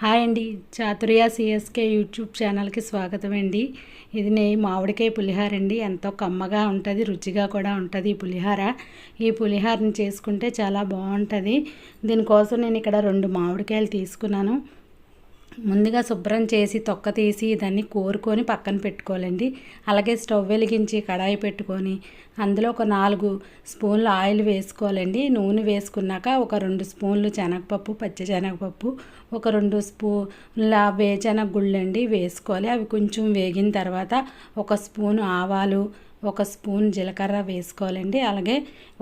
Hi అండి, Chaturya CSK YouTube ఛానల్కి స్వాగతం అండి. ఇది మామిడికాయ పులిహార అండి. ఎంతో కమ్మగా ఉంటుంది, రుచిగా కూడా ఉంటుంది ఈ పులిహార. ఈ పులిహారని చేసుకుంటే చాలా బాగుంటుంది. దీనికోసం నేను ఇక్కడ 2 మామిడికాయలు తీసుకున్నాను. ముందుగా శుభ్రం చేసి తొక్క తీసి దాన్ని కోరుకొని పక్కన పెట్టుకోవాలండి. అలాగే స్టవ్ వెలిగించి కడాయి పెట్టుకొని అందులో ఒక 4 స్పూన్లు ఆయిల్ వేసుకోవాలండి. నూనె వేసుకున్నాక ఒక 2 స్పూన్లు శనగపప్పు, పచ్చి శనగపప్పు, ఒక 2 స్పూన్ల వేరుశనగ గుళ్ళండి వేసుకోవాలి. అవి కొంచెం వేగిన తర్వాత ఒక స్పూన్ ఆవాలు, ఒక స్పూన్ జీలకర్ర వేసుకోవాలండి. అలాగే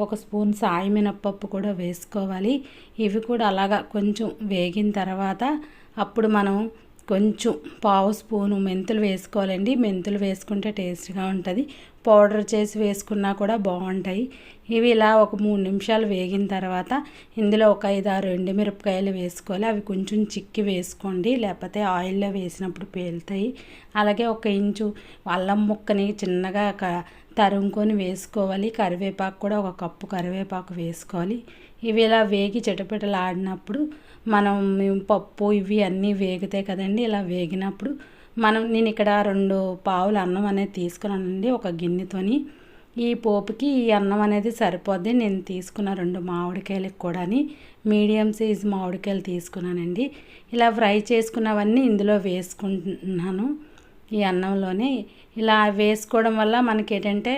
ఒక స్పూన్ సాయి మినప్పప్పు కూడా వేసుకోవాలి. ఇవి కూడా అలాగా కొంచెం వేగిన తర్వాత అప్పుడు మనం కొంచెం పావు స్పూను మెంతులు వేసుకోవాలండి. మెంతులు వేసుకుంటే టేస్ట్గా ఉంటుంది. పౌడర్ చేసి వేసుకున్నా కూడా బాగుంటాయి. ఇవి ఇలా ఒక 3 నిమిషాలు వేగిన తర్వాత ఇందులో ఒక 5-6 ఎండుమిరపకాయలు వేసుకోవాలి. అవి కొంచెం చిక్కి వేసుకోండి, లేకపోతే ఆయిల్లో వేసినప్పుడు పేలుతాయి. అలాగే 1 ఇంచు అల్లం ముక్కని చిన్నగా తరుముకొని వేసుకోవాలి. కరివేపాకు కూడా 1 కప్పు కరివేపాకు వేసుకోవాలి. ఇవి ఇలా వేగి చిటపటలాడినప్పుడు మనం పప్పు ఇవి అన్నీ వేగుతాయి కదండి. ఇలా వేగినప్పుడు నేను ఇక్కడ 2 పావులు అన్నం అనేది తీసుకున్నానండి ఒక గిన్నెతోని. ఈ పోపుకి ఈ అన్నం అనేది సరిపోద్ది. నేను తీసుకున్న 2 మామిడికాయలకు కూడా మీడియం సైజ్ మామిడికాయలు తీసుకున్నానండి. ఇలా ఫ్రై చేసుకున్నవన్నీ ఇందులో వేసుకుంటున్నాను. ఈ అన్నంలోనే ఇలా వేసుకోవడం వల్ల మనకి ఏంటంటే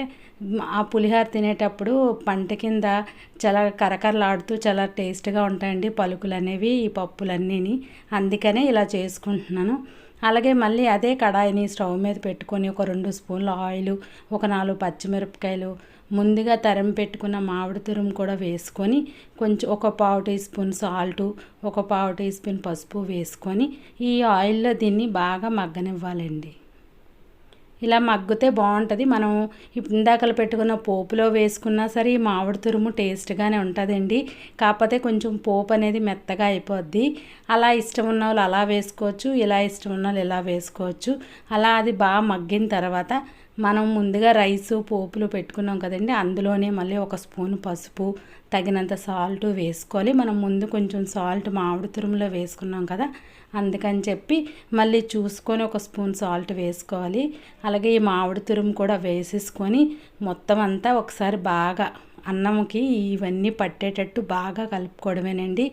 ఆ పులిహోర తినేటప్పుడు పంట కింద చాలా కరకరలాడుతూ చాలా టేస్ట్గా ఉంటాయండి పలుకులు అనేవి, ఈ పప్పులన్నీ. అందుకనే ఇలా చేసుకుంటున్నాను. అలాగే మళ్ళీ అదే కడాయిని స్టవ్ మీద పెట్టుకొని ఒక 2 స్పూన్ల ఆయిల్, ఒక 4 పచ్చిమిరపకాయలు, ముందుగా తరిమి పెట్టుకున్న మామిడి తురుము కూడా వేసుకొని కొంచెం ఒక పావు టీ స్పూన్ సాల్టు, ఒక పావు టీ స్పూన్ పసుపు వేసుకొని ఈ ఆయిల్లో దీన్ని బాగా మగ్గనివ్వాలండి. ఇలా మగ్గితే బాగుంటుంది. మనం ఇందాకలు పెట్టుకున్న పోపులో వేసుకున్నా సరే ఈ మామిడి తురుము టేస్ట్గానే ఉంటుందండి. కాకపోతే కొంచెం పోపు అనేది మెత్తగా అయిపోద్ది. అలా ఇష్టం ఉన్న వాళ్ళు అలా వేసుకోవచ్చు, ఇలా ఇష్టం ఉన్న వాళ్ళు ఇలా వేసుకోవచ్చు. అలా అది బాగా మగ్గిన తర్వాత మనం ముందుగా రైసు పోపులు పెట్టుకున్నాం కదండి, అందులోనే మళ్ళీ 1 స్పూన్ పసుపు, తగినంత సాల్ట్ వేసుకోవాలి. మనం ముందు కొంచెం సాల్ట్ మామిడి తురుములో వేసుకున్నాం కదా, అందుకని చెప్పి మళ్ళీ చూసుకొని 1 స్పూన్ సాల్ట్ వేసుకోవాలి. అలాగే ఈ మామిడి తురుము కూడా వేసేసుకొని మొత్తం అంతా ఒకసారి బాగా అన్నంకి ఇవన్నీ పట్టేటట్టు బాగా కలుపుకోవడమేనండి.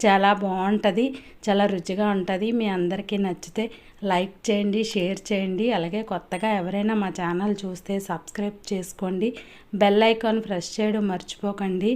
చాలా బాగుంటుంది, చాలా రుచిగా ఉంటుంది. మీ అందరికీ నచ్చితే లైక్ చేయండి, షేర్ చేయండి. అలాగే కొత్తగా ఎవరైనా మా ఛానల్ చూస్తే సబ్స్క్రైబ్ చేసుకోండి. బెల్ ఐకాన్ ప్రెస్ చేయడం మర్చిపోకండి.